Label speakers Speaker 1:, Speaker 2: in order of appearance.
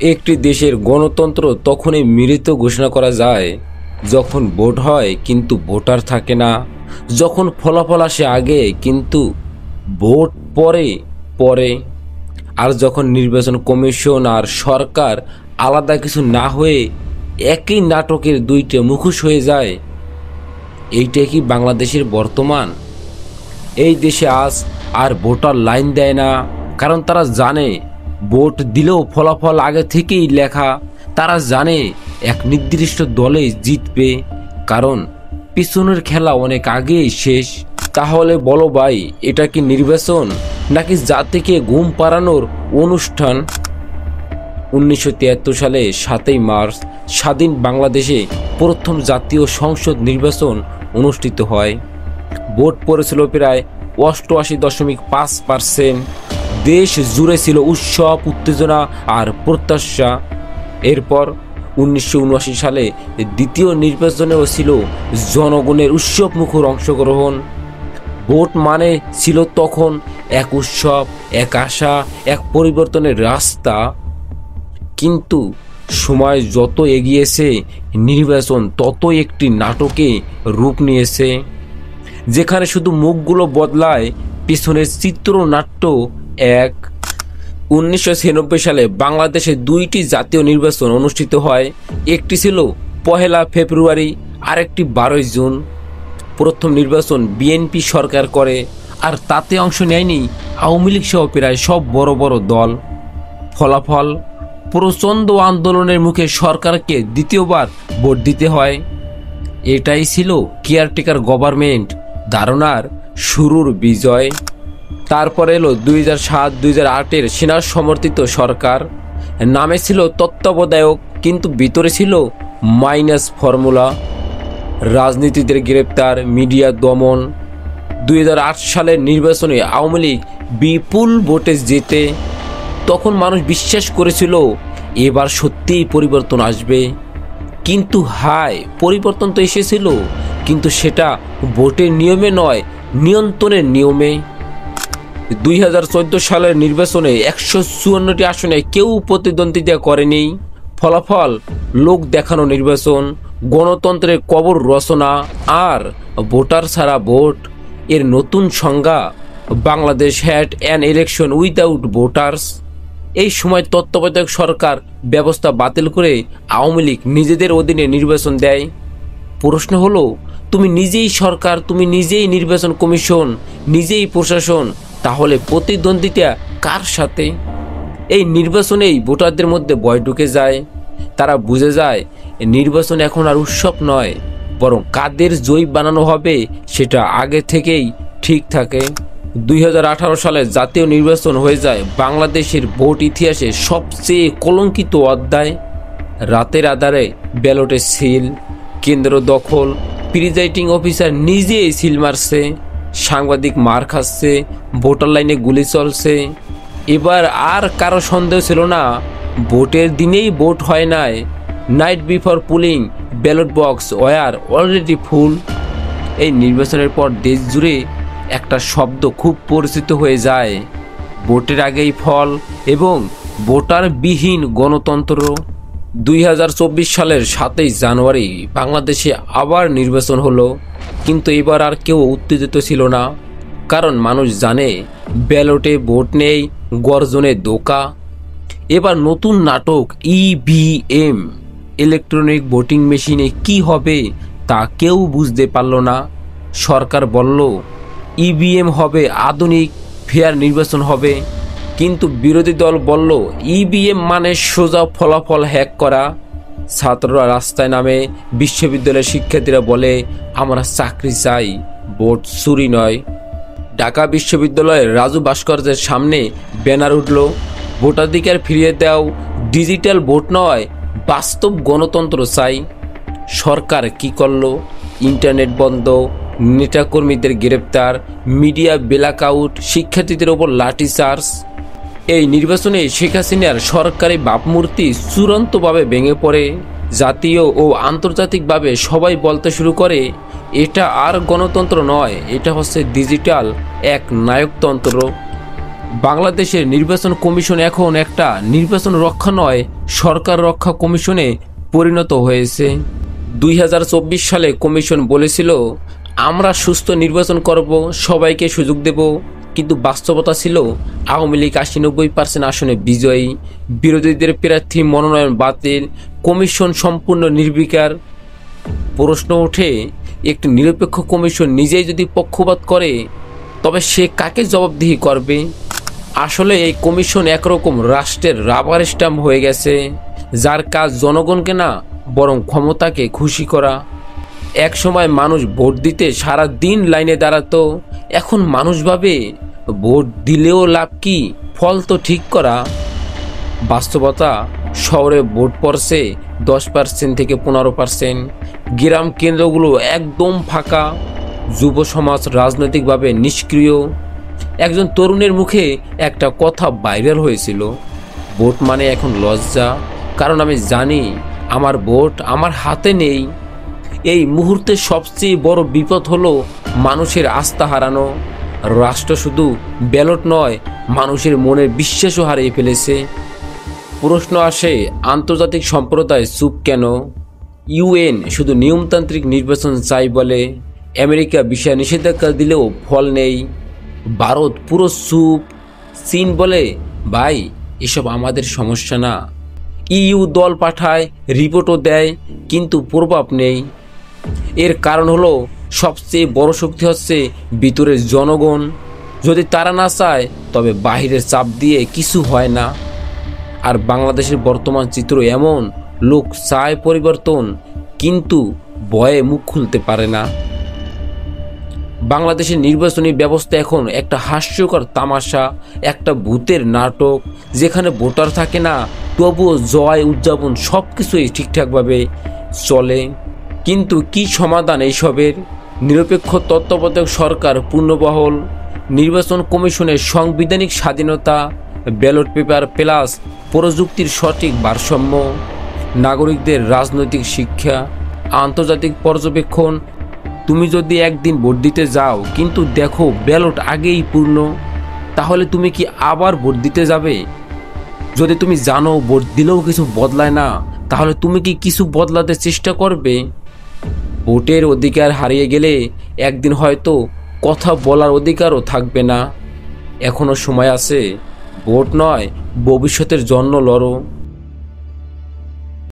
Speaker 1: একটি দেশের গণতন্ত্র তখনই মৃত ঘোষণা করা যায় যখন ভোট হয় কিন্তু ভোটার থাকে না, যখন ফলাফল আসে আগে কিন্তু ভোট পরে পরে, আর যখন নির্বাচন কমিশন আর সরকার আলাদা কিছু না হয়ে একই নাটকের দুইটা মুখোশ হয়ে যায়। এইটাই কি বাংলাদেশের বর্তমান? এই দেশে আজ আর ভোটার লাইন দেয় না, কারণ তারা জানে ভোট দিলেও ফলাফল আগে থেকেই লেখা। তারা জানে এক নির্দিষ্ট দলে জিতবে, কারণ পিছনের খেলা অনেক আগেই শেষ। তাহলে বলো ভাই, এটা কি নির্বাচন নাকি জাতিকে ঘুম পাড়ানোর অনুষ্ঠান? 1973 সালে 7ই মার্চ স্বাধীন বাংলাদেশে প্রথম জাতীয় সংসদ নির্বাচন অনুষ্ঠিত হয়। ভোট পড়েছিল প্রায় 88.5%। দেশ জুড়ে ছিল উৎসব, উত্তেজনা আর প্রত্যাশা। এরপর 1979 সালে দ্বিতীয় নির্বাচনেও ছিল জনগণের উৎসবমুখর অংশগ্রহণ। ভোট মানে ছিল তখন এক উৎসব, এক আশা, এক পরিবর্তনের রাস্তা। কিন্তু সময় যত এগিয়েছে, নির্বাচন ততই একটি নাটকে রূপ নিয়েছে, যেখানে শুধু মুখগুলো বদলায়, পিছনের চিত্রনাট্য এক। 1996 সালে বাংলাদেশে দুইটি জাতীয় নির্বাচন অনুষ্ঠিত হয়। একটি ছিল 1 ফেব্রুয়ারি, আরেকটি 12 জুন। প্রথম নির্বাচন বিএনপি সরকার করে, আর তাতে অংশ নেয়নি আওয়ামী লীগ সহ প্রায় সব বড় বড় দল। ফলাফল, প্রচণ্ড আন্দোলনের মুখে সরকারকে দ্বিতীয়বার ভোট দিতে হয়। এটাই ছিল কেয়ারটেকার গভর্নমেন্ট ধারণার শুরুর বিজয়। তারপরে এলো 2007-2008-এর সেনা সমর্থিত সরকার। নামে ছিল তত্ত্বাবধায়ক, কিন্তু ভিতরে ছিল মাইনাস ফর্মুলা। রাজনীতিদের গ্রেপ্তার, মিডিয়া দমন। 2008 সালের নির্বাচনে আওয়ামী লীগ বিপুল ভোটে জেতে। তখন মানুষ বিশ্বাস করেছিল এবার সত্যিই পরিবর্তন আসবে। কিন্তু হায়, পরিবর্তন তো এসেছিল, কিন্তু সেটা ভোটের নিয়মে নয়, নিয়ন্ত্রণের নিয়মে। 2014 সালের নির্বাচনে 154টি আসনে কেউ প্রতিদ্বন্দ্বিতা করেনি। ফলাফল লোক দেখানো নির্বাচন, গণতন্ত্রের কবর রচনা আর ভোটার ছাড়া ভোট এর নতুন সংজ্ঞা। Bangladesh had an election without voters. এই সময় তত্ত্বাবধায়ক সরকার ব্যবস্থা বাতিল করে আওয়ামী লীগ নিজেদের অধীনে নির্বাচন দেয়। প্রশ্ন হলো, তুমি নিজেই সরকার, তুমি নিজেই নির্বাচন কমিশন, নিজেই প্রশাসন, তাহলে প্রতিদ্বন্দ্বিতা কার সাথে? এই নির্বাচনেই ভোটারদের মধ্যে ভয় ঢুকে যায়। তারা বুঝে যায় নির্বাচন এখন আর উৎসব নয়, বরং কাদের জয়ী বানানো হবে সেটা আগে থেকেই ঠিক থাকে। 2018 সালে জাতীয় নির্বাচন হয়ে যায় বাংলাদেশের ভোট ইতিহাসে সবচেয়ে কলঙ্কিত অধ্যায়। রাতের আধারে ব্যালটে সিল, কেন্দ্র দখল, প্রিজাইডিং অফিসার নিজেই সিল মারছে, সাংবাদিক মার খাচ্ছে, ভোটার লাইনে গুলি চলছে। এবার আর কারো সন্দেহ ছিল না ভোটের দিনেই ভোট হয় নাই। Night before polling ballot box were already full. এই নির্বাচনের পর দেশ জুড়ে একটা শব্দ খুব পরিচিত হয়ে যায়, ভোটের আগেই ফল এবং ভোটারবিহীন গণতন্ত্র। 2024 সালের 7ই জানুয়ারি বাংলাদেশে আবার নির্বাচন হলো, কিন্তু এবার আর কেউ উত্তেজিত ছিল না, কারণ মানুষ জানে ব্যালটে ভোট নেই, গর্জনে ধোঁকা। এবার নতুন নাটক ইভিএম, ইলেকট্রনিক ভোটিং মেশিনে কি হবে তা কেউ বুঝতে পারল না। সরকার বলল ইভিএম হবে আধুনিক, ফেয়ার নির্বাচন হবে, কিন্তু বিরোধী দল বলল ইভিএম মানে সোজা ফলাফল হ্যাক করা। ছাত্ররা রাস্তায় নামে, বিশ্ববিদ্যালয়ের শিক্ষার্থীরা বলে আমরা চাকরি চাই, ভোট চুরি নয়। ঢাকা বিশ্ববিদ্যালয়ের রাজু ভাস্কর্যের সামনে ব্যানার উঠল, ভোটাধিকার ফিরিয়ে দাও, ডিজিটাল ভোট নয়, বাস্তব গণতন্ত্র চাই। সরকার কি করল? ইন্টারনেট বন্ধ, নেতাকর্মীদের গ্রেপ্তার, মিডিয়া ব্ল্যাকআউট, শিক্ষার্থীদের ওপর লাঠিচার্জ। এই নির্বাচনে শেখ হাসিনার সরকারি ভাবমূর্তি চূড়ান্তভাবে ভেঙে পড়ে। জাতীয় ও আন্তর্জাতিকভাবে সবাই বলতে শুরু করে এটা আর গণতন্ত্র নয়, এটা হচ্ছে ডিজিটাল এক নায়কতন্ত্র। বাংলাদেশের নির্বাচন কমিশন এখন একটা নির্বাচন রক্ষা নয়, সরকার রক্ষা কমিশনে পরিণত হয়েছে। 2024 সালে কমিশন বলেছিল আমরা সুস্থ নির্বাচন করব, সবাইকে সুযোগ দেব, কিন্তু বাস্তবতা ছিল আওয়ামী লীগ 80-90% আসনে বিজয়ী, বিরোধীদের প্রার্থী মনোনয়ন বাতিল, কমিশন সম্পূর্ণ নির্বিকার। প্রশ্ন ওঠে, একটি নিরপেক্ষ কমিশন নিজেই যদি পক্ষপাত করে তবে সে কাকে জবাবদিহি করবে? আসলে এই কমিশন একরকম রাষ্ট্রের রাবার স্ট্যাম্প হয়ে গেছে, যার কাজ জনগণকে না বরং ক্ষমতাকে খুশি করা। এক সময় মানুষ ভোট দিতে সারা দিন লাইনে দাঁড়াতো, এখন মানুষ ভাবে ভোট দিলেও লাভ কি, ফল তো ঠিক করা। বাস্তবতা, শহরে ভোট পড়ছে 10% থেকে 15%, গ্রাম কেন্দ্রগুলো একদম ফাঁকা, যুব সমাজ রাজনৈতিকভাবে নিষ্ক্রিয়। একজন তরুণের মুখে একটা কথা ভাইরাল হয়েছিল, ভোট মানে এখন লজ্জা, কারণ আমি জানি আমার ভোট আমার হাতে নেই। এই মুহূর্তে সবচেয়ে বড় বিপদ হলো মানুষের আস্থা হারানো। রাষ্ট্র শুধু ব্যালট নয়, মানুষের মনের বিশ্বাসও হারিয়ে ফেলেছে। প্রশ্ন আসে, আন্তর্জাতিক সম্প্রদায় চুপ কেন? ইউএন শুধু নিয়মতান্ত্রিক নির্বাচন চাই বলে, আমেরিকা বিষয় নিষেধাজ্ঞা দিলেও ফল নেই, ভারত পুরো চুপ, চীন বলে ভাই এসব আমাদের সমস্যা না, ইইউ দল পাঠায়, রিপোর্টও দেয়, কিন্তু প্রভাব নেই। এর কারণ হলো সবচেয়ে বড় শক্তি হচ্ছে ভিতরের জনগণ। যদি তারা না চায় তবে বাহিরের চাপ দিয়ে কিছু হয় না। আর বাংলাদেশের বর্তমান চিত্র এমন, লোক চায় পরিবর্তন কিন্তু ভয়ে মুখ খুলতে পারে না। বাংলাদেশের নির্বাচনী ব্যবস্থা এখন একটা হাস্যকর তামাশা, একটা ভূতের নাটক, যেখানে ভোটার থাকে না তবুও জয় উদযাপন সব কিছুই ঠিকঠাকভাবে চলে। কিন্তু কি সমাধান এইসবের? নিরপেক্ষ তত্ত্বাবধায়ক সরকার পূর্ণবহল, নির্বাচন কমিশনের সাংবিধানিক স্বাধীনতা, ব্যালট পেপার প্লাস প্রযুক্তির সঠিক ভারসাম্য, নাগরিকদের রাজনৈতিক শিক্ষা, আন্তর্জাতিক পর্যবেক্ষণ। তুমি যদি একদিন ভোট দিতে যাও কিন্তু দেখো ব্যালট আগেই পূর্ণ, তাহলে তুমি কি আবার ভোট দিতে যাবে? যদি তুমি জানো ভোট দিলেও কিছু বদলায় না, তাহলে তুমি কি কিছু বদলাতে চেষ্টা করবে? ভোটের অধিকার হারিয়ে গেলে একদিন হয়তো কথা বলার অধিকারও থাকবে না। এখনো সময় আছে, ভোট নয় ভবিষ্যতের জন্য লড়ো।